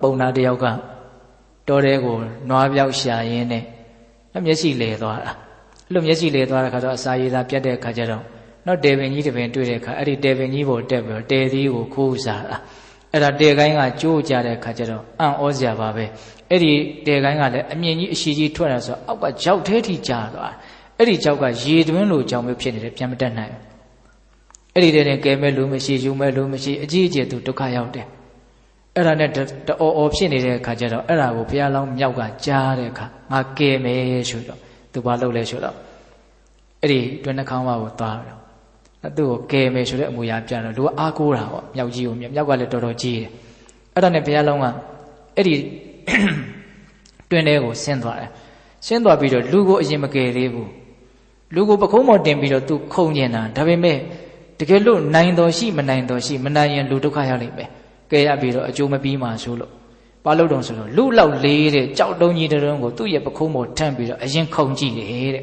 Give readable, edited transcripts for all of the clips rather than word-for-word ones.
ပုံနာတယောက်ကတော်တဲ့ကိုနွားပြောက်ရှာရင်းနဲ့မျက်စိလဲသွားတာအဲ့လိုမျက်စိလဲသွားတဲ့ခါတော့အစာရည်သာပြတ်တဲ့ခါကျတော့နောက်တေပင်ကြီးတပင်တွေ့တဲ့ခါအဲ့ဒီတေပင်ကြီးပေါ်တက်ပြီးတော့တေသီးကိုခိုးစားတာအဲ့ဒါတေကိုင်းကကြိုးကြတဲ့ခါကျတော့အံ့ဩစရာပါပဲအဲ့ဒီတေကိုင်းကလည်းအမြင့်ကြီးအရှိကြီးထွက်လာဆိုအောက်ကကြောက်သေးထိကြာသွားအဲ့ဒီကြောက်ကရေတွင်းလိုကြောင်မျိုးဖြစ်နေတယ်ပြန်မတက်နိုင်အဲ့ဒီတဲ့ကဲမဲ့လူမရှိယူမဲ့လူမရှိအကြီးအကျယ်သူဒုက္ခရောက်တယ်အဲ့ဒါနဲ့တအော်ဖြစ်နေတဲ့ခါကျတော့အဲ့ဒါကိုဘုရားလောင်းမြောက်ကကြားတဲ့အခါငါကဲမယ်ဆိုတော့သူဘာလုပ်လဲဆိုတော့အဲ့ဒီတွင်နှခေါင်းဝါကိုသွားပြီးတော့သူ့ကိုကဲမယ်ဆိုတဲ့အမူအရာပြတော့လူကအားကိုးတာပေါ့မြောက်ကြီးကိုမြောက်ကလည်းတော်တော်ကြီးတယ်အဲ့ဒါနဲ့ဘုရားလောင်းကအဲ့ဒီတွင်ထဲကိုဆင်းသွားတယ်ဆင်းသွားပြီးတော့လူကိုအရင်မကယ်သေးဘူးလူကိုပခုံးပေါ်တင်ပြီးတော့သူခုန်နေတာဒါပေမဲ့တကယ်လို့နိုင်တော်ရှိမနိုင်တော်ရှိမနိုင်ရင်လူဒုက္ခရောက်လိမ့်မယ်ကဲရပြီးတော့အကျိုးမပြီးမှဆိုလို့ဘာလို့တုံးဆိုတော့လူလောက်လေးတဲ့ကြောက်တုံးကြီးတုံးကိုသူ့ရဲ့ပခုံးပေါ်ထမ်းပြီးတော့အရင်ခုန်ကြည့်တယ်တဲ့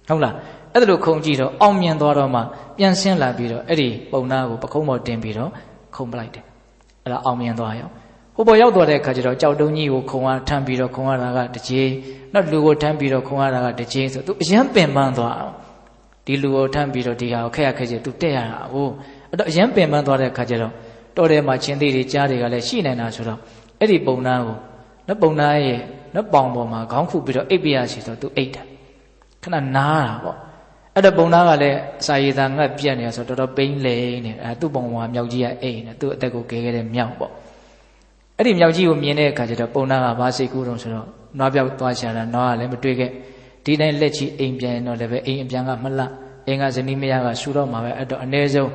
ဟုတ်လားအဲ့ဒါလိုခုန်ကြည့်တော့အောင်မြင်သွားတော့မှပြန်ဆင်းလာပြီးတော့အဲ့ဒီပုံနာကိုပခုံးပေါ်တင်ပြီးတော့ခုန်ပလိုက်တယ်အဲ့ဒါအောင်မြင်သွားရောဟိုပေါ်ရောက်သွားတဲ့အခါကျတော့ကြောက်တုံးကြီးကိုခုံအားထမ်းပြီးတော့ခုံရတာကတစ်ချိန်နောက်လူကိုထမ်းပြီးတော့ခုံရတာကတစ်ချိန်ဆိုသူအရင်ပင်ပန်းသွားအောင်ဒီလူကိုထမ်းပြီးတော့ဒီဟာကိုခက်ရခက်ချေသူတက်ရတာဟုတ်အဲ့တော့အရင်ပင်ပန်းသွားတဲ့အခါကျတော့တော်တယ်မှာချင်းသေးတွေကြားတွေကလည်းရှိနေတာဆိုတော့အဲ့ဒီပုံနာကိုနော်ပုံနာရဲ့နော်ပေါင်ပေါ်မှာခေါင်းခုပြီးတော့အိပ်ပြရစီဆိုတော့သူအိပ်တာခဏနားတာပေါ့အဲ့တော့ပုံနာကလည်းအစာရည်သာငတ်ပြက်နေဆိုတော့တော်တော်ပိန်းလိမ့်နေအဲ့သူ့ပုံပေါ်မှာမြောက်ကြီးကအိပ်နေသူ့အသက်ကိုကယ်ခဲ့တဲ့မြောက်ပေါ့အဲ့ဒီမြောက်ကြီးကိုမြင်တဲ့အခါကျတော့ပုံနာကဘာစိတ်ကူးတော့ဆိုတော့နွားပြောက်သွားရှာတာနွားကလည်းမတွေ့ခဲ့ဒီတိုင်းလက်ချီအိမ်ပြန်တော့လည်းပဲအိမ်အပြန်ကမလှအိမ်ကဇနီးမယားကဆူတော့မှာပဲအဲ့တော့အ ਨੇ ဆုံး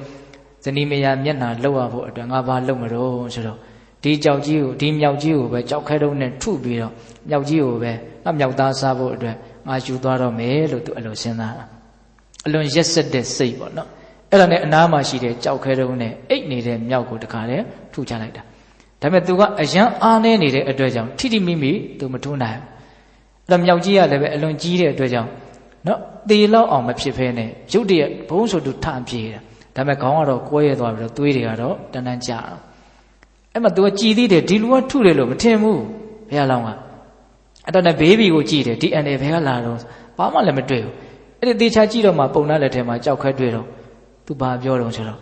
ဇနီးမယားမျက်နှာလှုပ်ရဖို့အတွက်ငါဘာလုပ်မလို့ဆိုတော့ဒီကြောက်ကြီးကိုဒီမြောက်ကြီးကိုပဲကြောက်ခဲတုံးနဲ့ထုပြီးတော့မြောက်ကြီးကိုပဲမြောက်သားစားဖို့အတွက်ငါယူသွားတော့မယ်လို့သူအဲ့လိုစဉ်းစားတာအလွန်ရက်စက်တဲ့စိတ်ပေါ့နော်အဲ့ဒါနဲ့အနားမှာရှိတဲ့ကြောက်ခဲတုံးနဲ့အိတ်နေတဲ့မြောက်ကိုတခါတည်းထုချလိုက်တာဒါပေမဲ့သူကအယံအားနေနေတဲ့အတွက်ကြောင့်ထိထိမိမိသူမထုနိုင်အဲ့တော့မြောက်ကြီးကလည်းပဲအလွန်ကြီးတဲ့အတွက်ကြောင့်နော်သေလောက်အောင်မဖြစ်ဖဲနဲ့ရုတ်တရက်ဘုံဆိုသူထန်ပြေးတာဒါပေမဲ့ခေါင်းကတော့ကွဲရသွားပြီးတော့သွေးတွေကတော့တန်းတန်းကျတာအဲ့မှာသူကကြည်သေးတယ်ဒီလူကထုတယ်လို့မထင်ဘူးဘုရားလောင်းကအဲ့တော့နဲ့ဘေးဘီကိုကြည်တယ် DNA ဘယ်ကလာတော့ဘာမှလည်းမတွေ့ဘူးအဲ့ဒီသေချာကြည့်တော့မှပုံနာလက်ထဲမှာကြောက်ခဲတွေ့တော့သူဘာပြောတော့ဆိုတော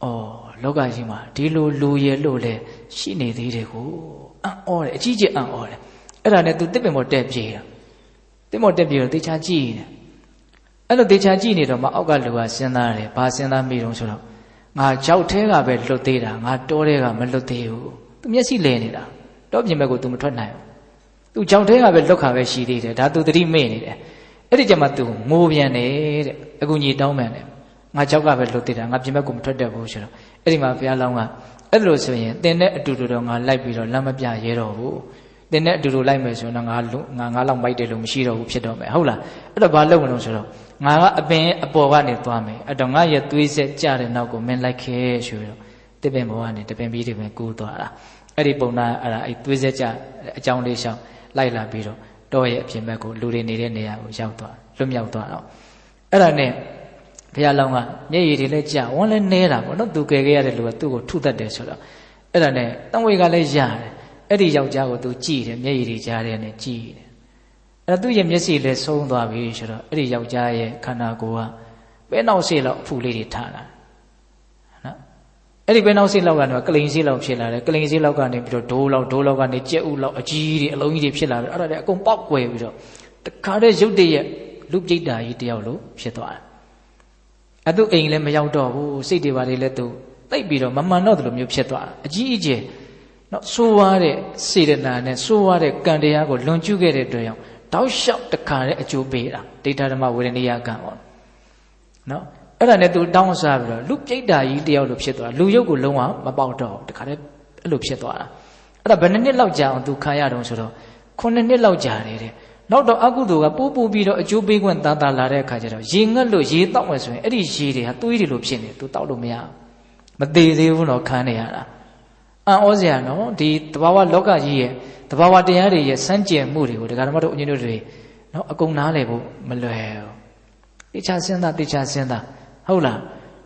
့အော်လောကကြီးမှာဒီလိုလူရဲလို့လဲရှိနေသေးတယ်ကိုအံ့ဩတယ်အကြီးကြီးအံ့ဩတယ်အဲ့ဒါနဲ့သူတစ်ပင်ပေါ်တက်ပြေးတာတစ်ပေါ်တက်ပြေးတော့သေချာကြည့်နေအဲ့လိုသေချာကြည့်နေတော့မှအောက်ကလူကစဉ်းစားတယ်ဘာစဉ်းစားမိတော့ဆိုတော့ငါကြောက်သေးကပဲလွတ်သေးတာငါတောသေးကမလွတ်သေးဘူးသူမျက်စိလဲနေတာတော့ပြင်ဘက်ကို तू မထွက်နိုင်ဘူး तू ကြောက်သေးကပဲလွတ်ခါပဲရှိသေးတယ်ဒါ तू သတိမေ့နေတယ်အဲ့ဒီကျမှ तू ငိုပြန်တယ်တဲ့အကူကြီးတောင်းပန်တယ်ငါကြောက်ကပဲလွတ်သေးတာငါပြင်ဘက်ကိုမထွက်တတ်ဘူးဆိုတော့အဲ့ဒီမှာဘုရားလောင်းကအဲ့လိုဆိုရင်တင်တဲ့အတူတူတော့ငါလိုက်ပြီးတော့လမ်းမပြရဲတော့ဘူးတင်တဲ့အတူတူလိုက်မယ်ဆိုတော့ငါလောက်မိုက်တယ်လို့မရှိတော့ဘူးဖြစ်တော့မယ်ဟုတ်လားအဲ့တော့ဘာလုပ်မလို့ဆိုတော့ငါကအပင်အပေါ်ကနေသွားမယ်အဲ့တော့ငါရဲ့သွေးဆက်ကြတဲ့နောက်ကိုမင်းလိုက်ခဲဆိုတော့တစ်ပင်ပေါ်ကနေတပင်ပြီးတပင်ကူးသွားတာအဲ့ဒီပုံနာအဲ့ဒါအဲ့သွေးဆက်ကြအကြောင်းလေးရှောင်းလိုက်လာပြီးတော့တောရဲ့အပြင်ဘက်ကိုလူတွေနေတဲ့နေရာကိုရောက်သွားလွတ်မြောက်သွားတော့အဲ့ဒါနဲ့ဘုရားလောင်းကမျက်ရည်တွေလည်းကြာဝန်းလည်းနေတာပေါ့နော်သူကယ်ခဲ့ရတဲ့လူကသူ့ကိုထုတတ်တယ်ဆိုတော့အဲ့ဒါနဲ့တံဝေကလည်းရတယ်အဲ့ဒီယောက်ျားကိုသူကြည့်တယ်မျက်ရည်တွေကြားတယ်နဲ့ကြည့်တယ်အဲ့သူ့ရဲ့မျက်စိလည်းဆုံးသွားပြီဆိုတော့အဲ့ဒီယောက်ျားရဲ့ခန္ဓာကိုယ်ကပဲနောက်စေးလောက်အဖူလေးတွေထားလာနော်အဲ့ဒီပဲနောက်စေးလောက်ကနေကလိန်စေးလောက်ဖြစ်လာတယ်ကလိန်စေးလောက်ကနေပြီးတော့ဒိုးလောက်ကနေကြက်ဥလောက်အကြီးတွေအလုံးကြီးတွေဖြစ်လာပြီးအဲ့ဒါလည်းအကုန်ပေါက်ကွယ်ပြီးတော့တခါတည်းရုပ်တရက်လူပြိတ္တာကြီးတယောက်လိုဖြစ်သွားတယ်အဲ့သူအိမ်လည်းမရောက်တော့ဘူးစိတ်တွေပါလေလည်းသူတိတ်ပြီးတော့မမှန်တော့တယ်လို့မျိုးဖြစ်သွားတာအကြီးအကျယ်နော်ဆိုးွားတဲ့စေတနာနဲ့ဆိုးွားတဲ့ကံတရားကိုလွန်ကျူးခဲ့တဲ့အတွက်ကြောင့်တောက်လျှောက်တခါတည်းအကျိုးပေးတာဒိဋ္ဌဓမ္မဝေဒနိယကံပေါ့နော်အဲ့ဒါနဲ့သူတောင်းစားပြီးတော့လူပြိတ္တာကြီးတယောက်လိုဖြစ်သွားလူရုပ်ကိုလုံးဝမပေါက်တော့တခါတည်းအဲ့လိုဖြစ်သွားတာအဲ့ဒါဘယ်နှစ်နှစ်လောက်ကြာအောင်သူခံရတော့ဆိုတော့9နှစ်လောက်ကြာတယ်တဲ့နောက်တော့အကုသိုလ်ကပိုးပြီးတော့အကျိုးပေးခွင့်တာလာတဲ့အခါကျတော့ရေငတ်လို့ရေတောက်မယ်ဆိုရင်အဲ့ဒီရေတွေဟာသွေးတွေလိုဖြစ်နေသူတောက်လို့မရမသေးသေးဘူးတော့ခံနေရတာအံ့ဩစရာနော်ဒီတဘာဝလောကကြီးရဲ့တဘာဝတရားတွေရဲ့စမ်းကြယ်မှုတွေကိုဒကာဓမ္မတို့အညွှန်းတို့တွေနော်အကုန်နားလည်ဖို့မလွယ်ဘူးတေချာစဉ်းစားဟုတ်လား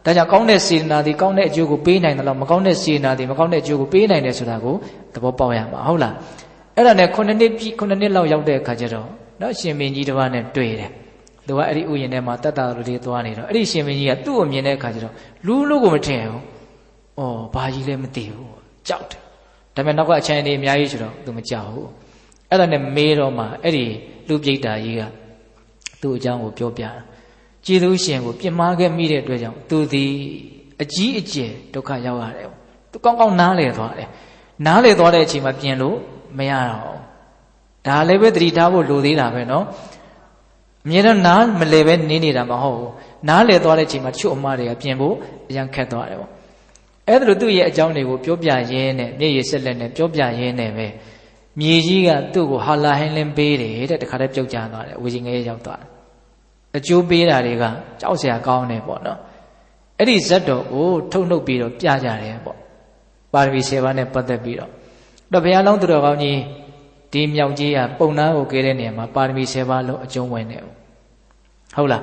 ဒါကြောင့်ကောင်းတဲ့စေတနာဒီကောင်းတဲ့အကျိုးကိုပေးနိုင်တယ်လို့မကောင်းတဲ့စေတနာဒီမကောင်းတဲ့အကျိုးကိုပေးနိုင်တယ်ဆိုတာကိုသဘောပေါက်ရမှာဟုတ်လားအဲ့ဒါနဲ့9နှစ်လောက်ရောက်တဲ့အခါကျတော့နော်ရှင်မင်းကြီးတစ်ပါးနဲ့တွေ့တယ်သူကအဲ့ဒီဥယျာဉ်ထဲမှာတတ်တာလူတွေသွားနေတော့အဲ့ဒီရှင်မင်းကြီးကသူ့ကိုမြင်တဲ့အခါကျတော့လူလို့ကိုမထင်ဘူး။အော်ဘာကြီးလဲမသိဘူး။ကြောက်တယ်။ဒါပေမဲ့နောက်ကအချမ်းနေအများကြီးဆိုတော့သူမကြောက်ဘူး။အဲ့ဒါနဲ့မေးတော့မှအဲ့ဒီလူပြိတ္တာကြီးကသူ့အကြောင်းကိုပြောပြတာ။ကျေးဇူးရှင်ကိုပြစ်မှားခဲ့မိတဲ့အတွက်ကြောင့်သူသည်အကြီးအကျယ်ဒုက္ခရောက်ရတယ်။သူကောင်းကောင်းနားလည်သွားတယ်။နားလည်သွားတဲ့အချိန်မှာပြင်လို့မရတော့ဘူး။ဒါလည်းပဲသတိထားဖို့လိုသေးတာပဲနော်။အမြဲတမ်းနားမလဲပဲနေနေတာမဟုတ်ဘူးနားလဲသွားတဲ့အချိန်မှာတချို့အမားတွေကပြင်ဖို့အရန်ခက်သွားတယ်ပေါ့အဲ့ဒါလိုသူ့ရဲ့အကြောင်းတွေကိုပြောပြရင်းနဲ့မျက်ရည်ဆက်လက်နဲ့ပြောပြရင်းနဲ့ပဲမြေကြီးကသူ့ကိုဟာလာဟင်းလင်းပေးတယ်တဲ့တခါတည်းပြုတ်ကျသွားတယ်ဝေကြီးငယ်ရောက်သွားတယ်အကျိုးပေးတာတွေကကြောက်စရာကောင်းတယ်ပေါ့နော်အဲ့ဒီဇတ်တော်ကိုထုတ်နှုတ်ပြီးတော့ပြကြတယ်ပေါ့ပါရမီ7ပါးနဲ့ပတ်သက်ပြီးတော့ဘုရားလောင်းသူတော်ကောင်းကြီးဒီမြောက်ကြီးကပုံနာကိုကဲတဲ့နေရာမှာပါရမီ7ပါးလုံးအကျုံးဝင်တယ်ဟုတ်လား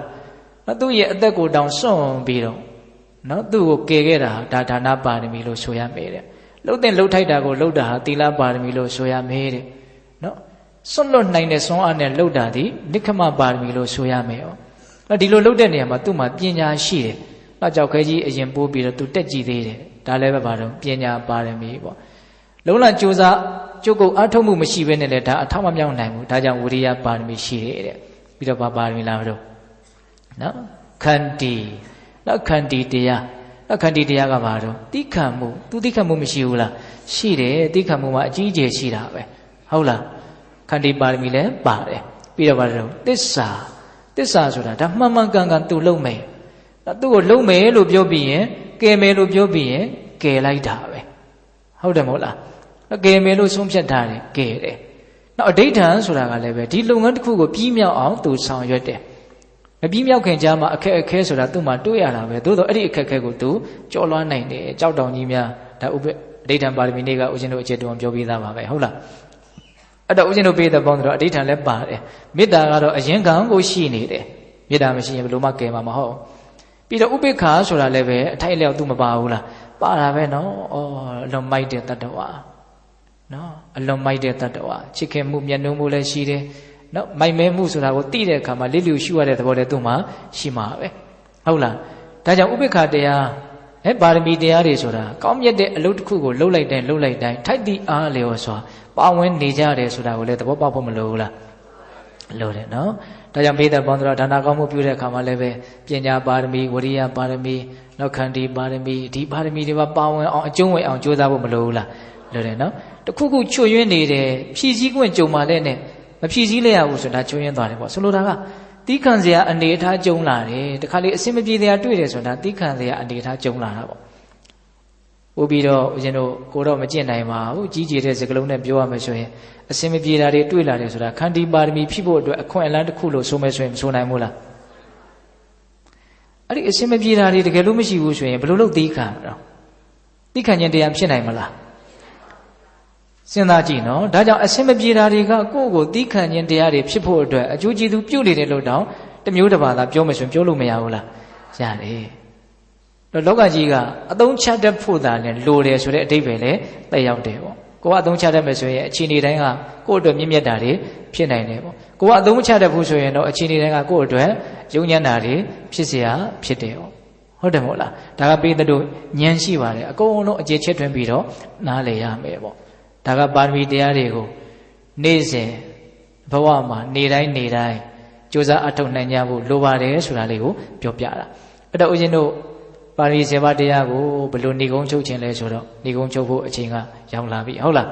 သူ့ရဲ့အသက်ကိုတောင်စွန့်ပြီးတော့နော်သူ့ကိုကယ်ခဲ့တာဒါဒါနပါရမီလို့ဆိုရမယ်တဲ့လှုပ်တဲ့လှုပ်ထိုက်တာကိုလှုပ်တာဟာသီလပါရမီလို့ဆိုရမယ်တဲ့နော်စွန့်လွတ်နိုင်တဲ့စွမ်းအားနဲ့လှုပ်တာဒီနိခမပါရမီလို့ဆိုရမယ်ဩဒီလိုလှုပ်တဲ့နေရာမှာသူ့မှာပညာရှိတယ်နောက်ကြောက်ခဲကြီးအရင်ပိုးပြီးတော့သူတက်ကြည့်သေးတယ်ဒါလည်းပဲပါတော့ပညာပါရမီပေါ့လုံးလံကြိုးစားကျုပ်ကိုအားထုတ်မှုမရှိဘဲနဲ့လည်းဒါအထောက်မမြောက်နိုင်ဘူးဒါကြောင့်ဝိရိယပါရမီရှိတယ်တဲ့ပြီးတော့ပါရမီလားမလို့နော်ခန္တီနော်ခန္တီတရားနော်ခန္တီတရားကဘာတော့တိခတ်မှုသူတိခတ်မှုမရှိဘူးလားရှိတယ်တိခတ်မှုမှာအကြီးအကျယ်ရှိတာပဲဟုတ်လားခန္တီပါရမီလည်းပါတယ်ပြီးတော့ဘာတော့သစ္စာဆိုတာဒါမှန်မှန်ကန်ကန်သူလုံးမယ်သူ့ကိုလုံးမယ်လို့ပြောပြီးရင်ကယ်မယ်လို့ပြောပြီးရင်ကယ်လိုက်တာပဲဟုတ်တယ်မဟုတ်လားကယ်မယ်လို့ဆုံးဖြတ်ထားတယ်ကယ်တယ်နောက်အဋိဋ္ဌံဆိုတာကလည်းပဲဒီလုပ်ငန်းတစ်ခုကိုပြီးမြောက်အောင်သူဆောင်ရွက်တယ်မပြီးမြောက်ခင်ကြားမှာအခက်အခဲဆိုတာသူ့မှာတွေ့ရတာပဲသို့တော့အဲ့ဒီအခက်အခဲကိုသူကျော်လွှားနိုင်တယ်ကြောက်တောင်ကြီးများဒါဥပ္ပအဋိဋ္ဌံပါရမီနေ့ကဦးဇင်းတို့အခြေတုံပြောပြီးသားပါပဲဟုတ်လားအဲ့တော့ဦးဇင်းတို့ပေးတဲ့ပေါင်းတော့အဋိဋ္ဌံလည်းပါတယ်မေတ္တာကတော့အရင်ကံကိုရှိနေတယ်မေတ္တာမရှိရင်ဘယ်လိုမှကယ်မှာမဟုတ်ပြီးတော့ဥပိ္ပခာဆိုတာလည်းပဲအထိုက်အလျောက်သူမပါဘူးလားပါတာပဲနော်ဩအလွန်မိုက်တဲ့တတ္တဝါနော်အလွန်မိုက်တဲ့တတ္တဝါချစ်ခင်မှုမျက်နှာမှုလည်းရှိတယ်နော်မိုက်မဲမှုဆိုတာကိုသိတဲ့အခါမှာလိလျူရှုရတဲ့သဘောတည်းသူ့မှာရှိမှာပဲဟုတ်လားဒါကြောင့်ဥပိ္ပခာတရားပါရမီတရားတွေဆိုတာကောင်းမြတ်တဲ့အလုပ်တစ်ခုကိုလှုပ်လိုက်တိုင်းထိုက်သည့်အားလျော်စွာပါဝင်နေကြတယ်ဆိုတာကိုလည်းသဘောပေါက်ဖို့မလိုဘူးလားလိုတယ်နော်ဒါကြောင့်ဘိဓဘောင်းတော်ဒါနကောင်းမှုပြုတဲ့အခါမှာလည်းပဲပညာပါရမီဝရိယပါရမီနောက်ခန္တီပါရမီဒီပါရမီတွေပါဝင်အောင်အကျုံးဝင်အောင်ကြိုးစားဖို့မလိုဘူးလားလိုတယ်နော်တခုခုချွတ်ယွင်းနေတယ်ဖြည့်စည်းခွင့်ကြုံမှလည်းနဲ့မဖြည့်စည်းလိုက်ရဘူးဆိုတာချွတ်ယွင်းသွားတယ်ပေါ့ဆိုလိုတာကတီးခံစရာအနေအထားကြုံလာတယ်တခါလေအစင်မပြေတရားတွေ့တယ်ဆိုတာတီးခံစရာအနေအထားကြုံလာတာပေါ့ပို့ပြီးတော့ဦးဇင်းတို့ကိုတော့မကျင့်နိုင်ပါဘူးကြီးကျယ်တဲ့စကားလုံးနဲ့ပြောရမယ်ဆိုရင်အစင်မပြေတာတွေတွေ့လာတယ်ဆိုတာခန္တီပါရမီဖြစ်ဖို့အတွက်အခွင့်အလမ်းတစ်ခုလို့ဆိုမယ်ဆိုရင်မဆိုနိုင်ဘူးလားအဲ့ဒီအစင်မပြေတာတွေတကယ်လို့မရှိဘူးဆိုရင်ဘယ်လိုလုပ်သီးခံတော့သီးခံခြင်းတရားဖြစ်နိုင်မလားစဉ်းစားကြည့်နော်ဒါကြောင့်အစင်မပြေတာတွေကကိုယ့်ကိုသီးခံခြင်းတရားတွေဖြစ်ဖို့အတွက်အကျိုးကျေးဇူးပြုနေတယ်လို့တောင်တမျိုးတစ်ပါးသာပြောမယ်ဆိုရင်ပြောလို့မရဘူးလားရတယ်လောကကြီးကအသုံးချတတ်ဖို့သာလဲလိုတယ်ဆိုတဲ့အဓိပ္ပာယ်လည်းသက်ရောက်တယ်ပေါ့ကိုကအသုံးချတတ်မယ်ဆိုရင်အခြေအနေတိုင်းကကိုယ့်အတွက်မြင့်မြတ်တာတွေဖြစ်နိုင်တယ်ပေါ့ကိုကအသုံးချတတ်ဖို့ဆိုရင်တော့အခြေအနေတိုင်းကကိုယ့်အတွက်ယုံညံ့တာတွေဖြစ်เสียဖြစ်တယ်ပေါ့ဟုတ်တယ်မဟုတ်လားဒါကပေးတဲ့တို့ဉာဏ်ရှိပါတယ်အကုန်လုံးအခြေချက်ထွင်းပြီးတော့နားလည်ရမယ်ပေါ့ဒါကပါရမီတရားတွေကိုနေ့စဉ်ဘဝမှာနေတိုင်းကြိုးစားအထောက်နိုင်ကြဖို့လိုပါတယ်ဆိုတာလေးကိုပြောပြတာအဲ့တော့ဦးဇင်းတို့ပါရမီ7ပါးတရားကိုဘယ်လိုဏိကုံးချုပ်ခြင်းလဲဆိုတော့ဏိကုံးချုပ်ဖို့အချိန်ကရောက်လာပြီဟုတ်လား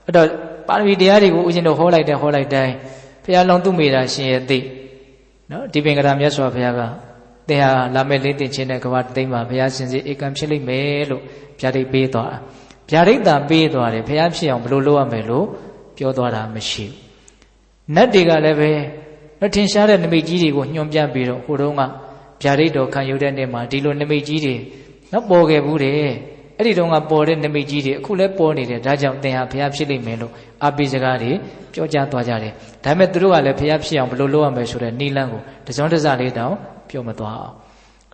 အဲ့တော့ပါရမီတရားတွေကိုဦးဇင်းတို့ဟောလိုက်တိုင်းဘုရားလုံးသူမိတာရှင်ရဲ့သိနော်ဒီပင်ကရာမြတ်စွာဘုရားကသင်ဟာလာမဲ့လေးတင်ခြင်းတဲ့ကဘာသိမ့်မှာဘုရားရှင်စီဧကံဖြစ်လိမ့်မယ်လို့ဗျာဒိတ်ပေးသွားတာဗျာဒိတ်တာပေးသွားတယ်ဘုရားဖြစ်အောင်ဘယ်လိုလုပ်ရမယ်လို့ပြောသွားတာမရှိဘူးနတ်တွေကလည်းပဲထင်ရှားတဲ့နမိတ်ကြီးတွေကိုညွှန်ပြပြီးတော့ဟိုတုန်းကဗျာဒိတ်တော်ခံယူတဲ့နေ့မှာဒီလိုနမိတ်ကြီးတွေနော်ပေါ်ခဲ့ဘူးတယ်အဲ့ဒီတုန်းကပေါ်တဲ့နမိတ်ကြီးတွေအခုလည်းပေါ်နေတယ်ဒါကြောင့်သင်ဟာဘုရားဖြစ်လိမ့်မယ်လို့အာပိစကားတွေပြောကြားသွားကြတယ်ဒါပေမဲ့သူတို့ကလည်းဘုရားဖြစ်အောင်ဘယ်လိုလုပ်ရမလဲဆိုတဲ့နိလန်းကိုတစုံတစလေးတောင်ပြောမသွားအောင်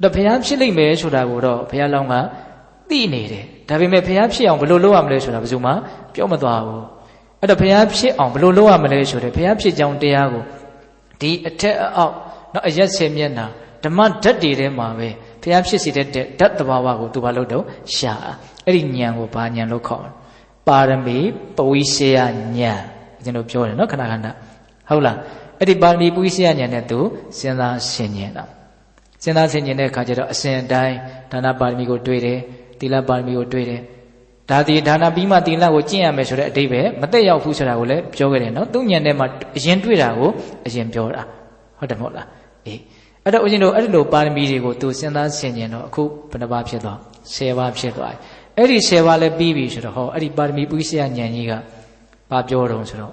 တော့ဘုရားဖြစ်လိမ့်မယ်ဆိုတာကိုတော့ဘုရားလောင်းကသိနေတယ်ဒါပေမဲ့ဘုရားဖြစ်အောင်ဘယ်လိုလုပ်ရမလဲဆိုတာဘယ်သူမှပြောမသွားဘူးအဲ့တော့ဘုရားဖြစ်အောင်ဘယ်လိုလုပ်ရမလဲဆိုတဲ့ဘုရားဖြစ်ကြောင်းတရားကိုဒီအထက်အောက်နော်အရက်ဆယ်မျက်နှာဓမ္မဓာတ်တွေထဲမှာပဲဘုရားဖြစ်စေတဲ့ဓာတ်တဘာဝကိုသူဘာလို့တော့ရှာအဲ့ဒီဉာဏ်ကိုဘာဉာဏ်လို့ခေါ်ပါရမီပဝိရှယဉာဏ်ကျွန်တော်ပြောတယ်နော်ခဏခဏဟုတ်လားအဲ့ဒီပါရမီပဝိရှယဉာဏ်နဲ့သူစဉ်းစားဆင်ခြင်တာစဉ်းစားဆင်ခြင်တဲ့အခါကျတော့အစဉ်အတိုင်းဒါနပါရမီကိုတွေ့တယ်သီလပါရမီကိုတွေ့တယ်ဒါဒီဒါနပြီးမှသီလကိုကျင့်ရမယ်ဆိုတဲ့အဓိပ္ပာယ်မသက်ရောက်ဘူးဆိုတာကိုလည်းပြောခဲ့တယ်နော်သူဉာဏ်ထဲမှာအရင်တွေ့တာကိုအရင်ပြောတာဟုတ်တယ်မဟုတ်လားအေးအဲ့တော့ဦးဇင်းတို့အဲ့ဒီလိုပါရမီတွေကိုသူစဉ်းစားဆင်ခြင်တော့အခုဘယ်နှပါးဖြစ်သွား10ပါးဖြစ်သွားပြီအဲ့ဒီ10ပါးလည်းပြီးပြီဆိုတော့ဟောအဲ့ဒီပါရမီပုရိသယဉာဏ်ကြီးကဘာပြောတော့ဆိုတော့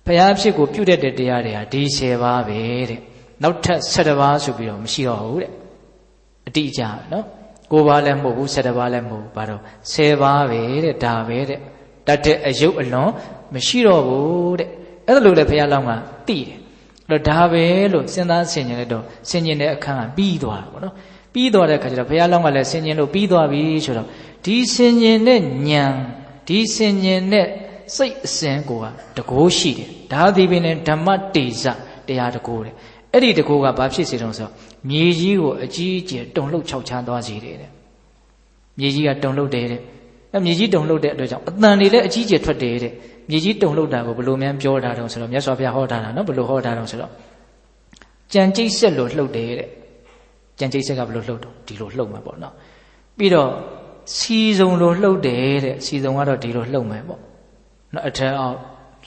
ဘုရားဖြစ်ကိုပြုတ်တဲ့တရားတွေဟာဒီ10ပါးပဲတဲ့နောက်ထပ်7ပါးဆိုပြီးတော့မရှိတော့ဘူးတဲ့အတိအကျနော်9ပါးလည်းမဟုတ်ဘူး7ပါးလည်းမဟုတ်ဘူးဘာတော့10ပါးပဲတဲ့ဒါပဲတဲ့တတ်တဲ့အယုတ်အလွန်မရှိတော့ဘူးတဲ့အဲ့ဒါလိုလည်းဘုရားလောင်းကသိတယ်အဲ့တော့ဒါပဲလို့စဉ်းစားဆင်ခြင်လိုက်တော့ဆင်ခြင်တဲ့အခန်းကပြီးသွားတာပေါ့နော်ပြီးသွားတဲ့အခါကျတော့ဘုရားလောင်းကလည်းဆင်ခြင်လို့ပြီးသွားပြီဆိုတော့ဒီဆင်ခြင်တဲ့ဉာဏ်ဒီဆင်ခြင်တဲ့စိတ်အစဉ်ကိုကတကိုးရှိတယ်ဒါသည်ပင်ဓမ္မတေဇတရားတကိုးတဲ့အဲ့ဒီတကိုးကဘာဖြစ်စေတုံးဆိုမြေကြီးကိုအကြီးအကျယ်တုန်လှုပ်ခြောက်ခြားသွားစေတယ်တဲ့မြေကြီးကတုန်လှုပ်တယ်တဲ့အဲ့မြေကြီးတုန်လှုပ်တဲ့အတွက်ကြောင့်အတန်တွေလည်းအကြီးအကျယ်ထွက်တယ်တဲ့မြေကြီးတုန်လှုပ်တာကိုဘယ်လိုများပြောတာတုံးဆိုတော့မြတ်စွာဘုရားဟောတာနော်ဘယ်လိုဟောတာတုံးဆိုတော့ကြံကြိတ်ဆက်လို့လှုပ်တယ်တဲ့ကြံကြိတ်ဆက်ကဘယ်လိုလှုပ်တော့ဒီလိုလှုပ်မှာပေါ့နော်ပြီးတော့စီစုံလိုလှုပ်တယ်တဲ့စီစုံကတော့ဒီလိုလှုပ်မယ်ပေါ့နော်အထက်အောက်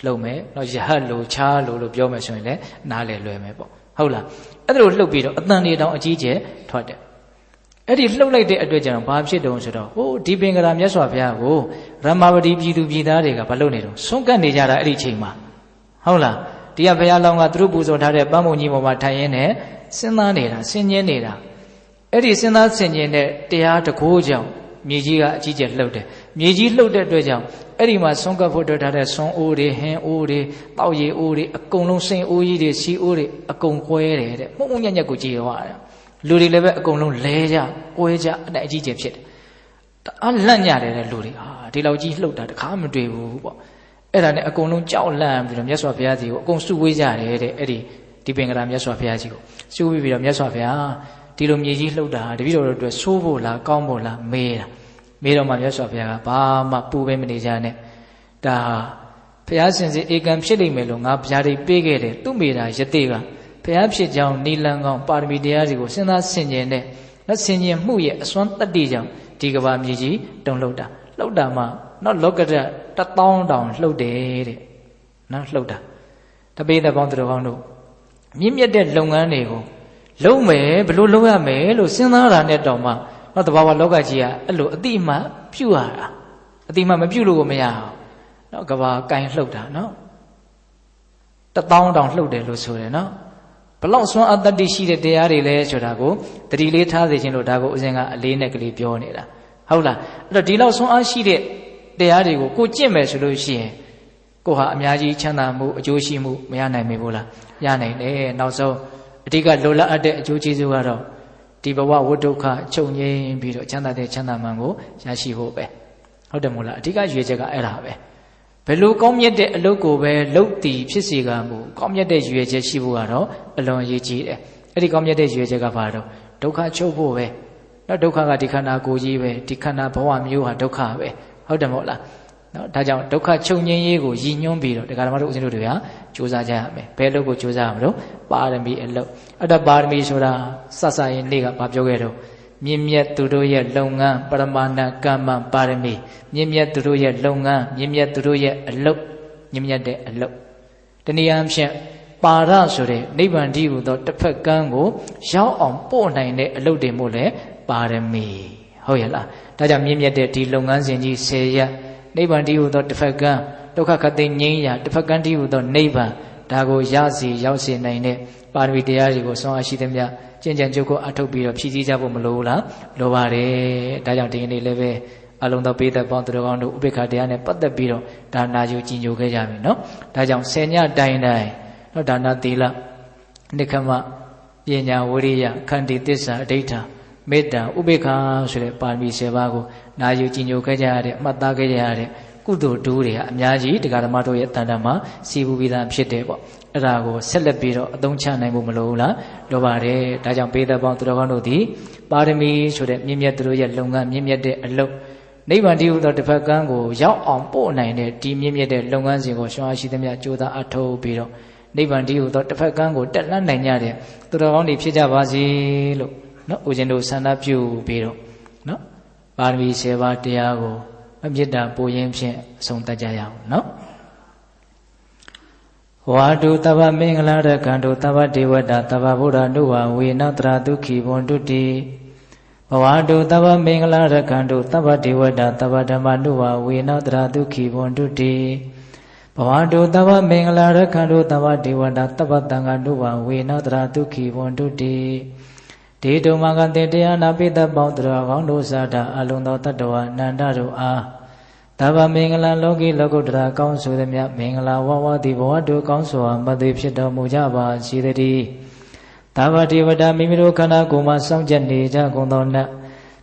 လှုပ်မယ်နော်ရဟတ်လိုချားလို့ပြောမယ်ဆိုရင်လည်းနားလည်လွယ်မယ်ပေါ့ဟုတ်လားအဲ့ဒါလိုလှုပ်ပြီးတော့အတန်တွေတောင်အကြီးကျယ်ထွက်တယ်အဲ့ဒီလှုပ်လိုက်တဲ့အတွက်ကြောင့်ဘာဖြစ်တုံးဆိုတော့ဟိုဒီပင်ကရာမြတ်စွာဘုရားကိုရမဝတီပြည်သူပြည်သားတွေကဘာလုပ်နေတုံးဆုံးကပ်နေကြတာအဲ့ဒီချိန်မှာဟုတ်လားဒီကဘုရားလောင်းကသူတို့ပူဇော်ထားတဲ့ပန်းမုံကြီးပေါ်မှာထိုင်ရင်းနဲ့စဉ်းစားနေတာဆင်ញင်းနေတာအဲ့ဒီစဉ်းစားဆင်ញင်းတဲ့တရားတကိုးကြောင့်မြေကြီးကအကြီးကျယ်လှုပ်တယ်မြေကြီးလှုပ်တဲ့အတွက်ကြောင့်အဲ့ဒီမှာဆုံးကပ်ဖို့တွေ့ထားတဲ့ဆွန်အိုးတွေဟင်းအိုးတွေတောက်ရည်အိုးတွေအကုန်လုံးစိန်အိုးကြီးတွေစီအိုးတွေအကုန်ကွဲတယ်တဲ့မှုံမှုံညက်ညက်ကိုကြည်သွားတယ်လူတွေလည်းပဲအကုန်လုံးလဲကြကွဲကြအဲ့ဒါအကြီးကျယ်ဖြစ်တယ်အားလန့်ညတယ်တဲ့လူတွေဟာဒီလောက်ကြီးလှုပ်တာတခါမတွေ့ဘူးပေါ့အဲ့ဒါနဲ့အကုန်လုံးကြောက်လန့်ပြီးတော့မြတ်စွာဘုရားကြီးကိုအကုန်စုဝေးကြတယ်တဲ့အဲ့ဒီပင်ကရာမြတ်စွာဘုရားကြီးကိုစုဝေးပြီးတော့မြတ်စွာဘုရားဒီလိုမြေကြီးလှုပ်တာတပည့်တော်တို့အတွက်ဆိုးဖို့လားကောင်းဖို့လားမေးတာမေးတော့မှမြတ်စွာဘုရားကဘာမှပူပဲမနေကြနဲ့ဒါဘုရားရှင်စီဧကံဖြစ်လိမ့်မယ်လို့ငါဘုရားတွေပေးခဲ့တယ်သူ့မိတာယတိကဘုရားဖြစ်ကြောင်းနိလန်ကောင်းပါရမီတရားတွေကိုစဉ်းစားဆင်ခြင်တဲ့လက်ဆင်ခြင်မှုရဲ့အစွမ်းတတ္တိကြောင့်ဒီကဘာမြေကြီးတုန်လှုပ်တာမှနောက်လောကဓာတ်1000တောင်လှုပ်တယ်တဲ့နော်လှုပ်တာတပိသက်ပေါင်းသူတော်ကောင်းတို့မြင့်မြတ်တဲ့လုပ်ငန်းတွေကိုလုံးမယ်ဘလို့လုပ်ရမယ်လို့စဉ်းစားတာနဲ့တော့မှနော်တဘာဝလောကကြီးကအဲ့လိုအတိအမှပြုရတာအတိအမှမပြုလို့ကိုမရအောင်နော်ကဘာကင်လှုပ်တာနော်1000တောင်လှုပ်တယ်လို့ဆိုတယ်နော်ဘလောက်စွမ်းအတ္တိရှိတဲ့တရားတွေလဲဆိုတာကိုတတိလေးထားစေခြင်းလို့ဒါကိုဦးဇင်းကအလေးနဲ့ကလေးပြောနေတာဟုတ်လားအဲ့တော့ဒီလောက်စွမ်းအားရှိတဲ့တရားတွေကိုကိုကျင့်မယ်ဆိုလို့ရှိရင်ကိုဟာအများကြီးချမ်းသာမှုအကျိုးရှိမှုမရနိုင်မေဘူးလားရနိုင်တယ်နောက်ဆုံးအဓိကလိုလားအပ်တဲ့အကျိုးကျေးဇူးကတော့ဒီဘဝဝိဒုက္ခချုပ်ငြိမ်းပြီးတော့ချမ်းသာတဲ့ချမ်းသာမှန်ကိုရရှိဖို့ပဲဟုတ်တယ်မို့လားအဓိကရွေချက်ကအဲ့ဒါပဲဘယ်လိုကောင်းမြတ်တဲ့အလုပ်ကိုပဲလုပ်တည်ဖြစ်စေကမူကောင်းမြတ်တဲ့ရွေချက်ရှိဖို့ကတော့အလွန်အရေးကြီးတယ်အဲ့ဒီကောင်းမြတ်တဲ့ရွေချက်ကဘာတော့ဒုက္ခချုပ်ဖို့ပဲနော်ဒုက္ခကဒီခန္ဓာကိုယ်ကြီးပဲဒီခန္ဓာဘဝမျိုးဟာဒုက္ခပဲဟုတ်တယ်မို့လားနော်ဒါကြောင့်ဒုက္ခချုပ်ငြိမ်းရေးကိုရည်ညွှန်းပြီးတော့ဒကာဓမ္မတို့ဦးဇင်းတို့တွေကကြိုးစားကြရမယ်ဘယ်အလုပ်ကိုကြိုးစားရမလို့ပါရမီအလုပ်အဲ့ဒါပါရမီဆိုတာစစရင်နေ့ကဘာပြောခဲ့တော့မြင့်မြတ်သူတို့ရဲ့လုပ်ငန်းပရမဏကမ္မပါရမီမြင့်မြတ်သူတို့ရဲ့လုပ်ငန်းမြင့်မြတ်သူတို့ရဲ့အလုပ်မြင့်မြတ်တဲ့အလုပ်တနည်းအားဖြင့်ပါရဆိုတဲ့နိဗ္ဗာန်တည်းဟူသောတစ်ဖက်ကန်းကိုရောက်အောင်ပို့နိုင်တဲ့အလုပ်တွေမို့လဲပါရမီဟုတ်ရဲ့လားဒါကြောင့်မြင့်မြတ်တဲ့ဒီလုပ်ငန်းစဉ်ကြီး10ရပ်နိဗ္ဗာန်တည်းဟူသောတစ်ဖက်ကန်းဒုက္ခခတိငြိမ်းရာတစ်ဖက်ကန်းတည်းဟူသောနိဗ္ဗာန်ဒါကိုရစီရောက်စေနိုင်တဲ့ပါရမီတရားတွေကိုဆွမ်းအားရှိသမျှကျင့်ကြံကြုတ်ကိုအထုတ်ပြီးတော့ဖြည့်ဆည်းကြဖို့မလိုဘူးလားလိုပါတယ်ဒါကြောင့်ဒီနေ့လည်းပဲအလုံးသောပိဋကပေါင်းသူတော်ကောင်းတို့ဥပေက္ခတရားနဲ့ပတ်သက်ပြီးတော့ဒါနာယူကြည်ညိုခဲ့ကြပြီနော်ဒါကြောင့်10ညတိုင်းတိုင်းနော်ဒါနာသီလနိက္ခမ ပညာဝိရိယခန္တီသစ္စာအဋ္ဌာမေတ္တာဥပေက္ခဆိုတဲ့ပါရမီ7ပါးကိုနာယူကြည်ညိုခဲ့ကြရတဲ့အမှတ်သားခဲ့ကြရတဲ့ကုသိုလ်ဒူးတွေဟာအများကြီးတရားဓမ္မတို့ရဲ့တန်တမှာစီပူပြီးသားဖြစ်တယ်ပေါ့အဲ့ဒါကိုဆက်လက်ပြီးတော့အသုံးချနိုင်ဖို့မလိုဘူးလားလိုပါတယ်ဒါကြောင့်ပေသက်ပေါင်းသူတော်ကောင်းတို့သည်ပါရမီဆိုတဲ့မြင့်မြတ်သူတို့ရဲ့လုပ်ငန်းမြင့်မြတ်တဲ့အလုပ်နိဗ္ဗာန်တည်းဟူသောတစ်ဖက်ကမ်းကိုရောက်အောင်ပို့နိုင်တဲ့ဒီမြင့်မြတ်တဲ့လုပ်ငန်းစဉ်ကိုရှောင်အားရှိသမျှကြိုးစားအထောက်ပြီးတော့နိဗ္ဗာန်တည်းဟူသောတစ်ဖက်ကမ်းကိုတက်လှမ်းနိုင်ကြတဲ့သူတော်ကောင်းတွေဖြစ်ကြပါစေလို့နော်ဦးဇင်းတို့ဆန္ဒပြုပြီးတော့နော်ပါရမီ7ပါးတရားကိုအမြတ်တာပို့ရင်းဖြင့်အဆုံးသတ်ကြရအောင်နော်ဝါတုတဗ္ဗမင်္ဂလာရကံတုတဗ္ဗဒေဝတာတဗ္ဗဗုဒ္ဓနုဝဝေနတရာဒုက္ခိဘွန်တုတိဘဝတုတဗ္ဗမင်္ဂလာရကံတုတဗ္ဗဒေဝတာတဗ္ဗဓမ္မနုဝဝေနတရာဒုက္ခိဘွန်တုတိဘဝတုတဗ္ဗမင်္ဂလာရကံတုတဗ္ဗဒေဝတာတဗ္ဗသံဃာနုဝဝေနတရာဒုက္ခိဘွန်တုတိဒေတုမကတေတရားနာပိတပေါင်းသူတော်ကောင်းတို့စာတာအလုံးသောတတ္တဝအနန္တတို့အားတဗ္ဗမင်္ဂလာလောကီလောကုတ္တရာကောင်းဆိုသည်မြတ်မင်္ဂလာဝဝတိဘဝတို့ကောင်းစွာမသိဖြစ်တော်မူကြပါစေတည်းတဗ္ဗဒေဝတာမိမိတို့ခန္ဓာကိုယ်မှာစောင့်ကြနေကြကုန်သောနတ်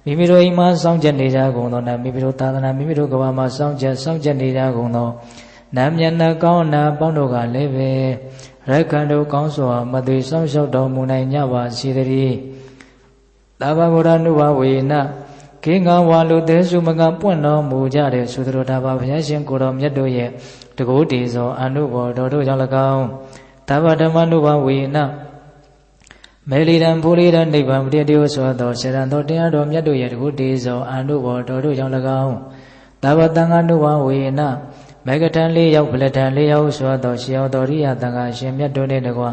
မိမိတို့အိမ်မှာစောင့်ကြနေကြကုန်သောနတ်မိမိတို့သာသနာမိမိတို့ကဘာမှာစောင့်ကြနေကြကုန်သောနတ်မျက်နှာကောင်းနာပေါင်းတို့ကလည်းပဲရက္ခဏ်တို့ကောင်းစွာမသိစောင့်ရှောက်တော်မူနိုင်ကြပါစေတည်းတဗ္ဗဗုဒ္ဓနုဘဝေနခေငါဝါလူသေးစုမကပွင့်တော်မူကြတဲ့သုတ္တရတာဘာဘုရားရှင်ကိုတော်မြတ်တို့ရဲ့တကုတေဇောအနုဘောတော်တို့ကြောင့်၎င်းတဗ္ဗဓမ္မနုဘဝေနမေလီရန်ဘူရိရနိဗ္ဗာန်ပရိတေယဆိုသောစေရန်တော်တရားတော်မြတ်တို့ရဲ့တကုတေဇောအနုဘောတော်တို့ကြောင့်၎င်းတဗ္ဗတံဃာနုဘဝေနမေကထံ၄ရောက်ဗလထံ၄ရောက်ဆိုသောရှေယောတော်ရိယတံဃာရှင်မြတ်တို့နှင့်တကွ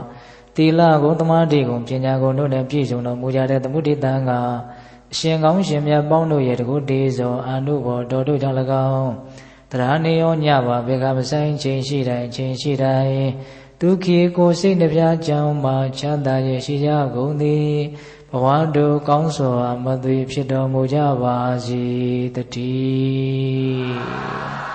သီလကိုသမာဓိကိုပညာကိုတို့နဲ့ပြည့်စုံတော်မူကြတဲ့သမုဒိတံဃာအရှင်ကောင်းရှင်မြတ်ပေါင်းတို့ရဲ့တကုတေဇောအနုဘောတော်တို့ကြောင့်၎င်းတရားနေရောညပါဘေကမဆိုင်ချိန်ရှိတိုင်းချိန်ရှိတိုင်းဒုက္ခိကိုစိတ်နှပြကြောင်းမှာချမ်းသာရရှိကြကုန်သည်ဘဝတို့ကောင်းစွာမသွေဖြစ်တော်မူကြပါစေတည်း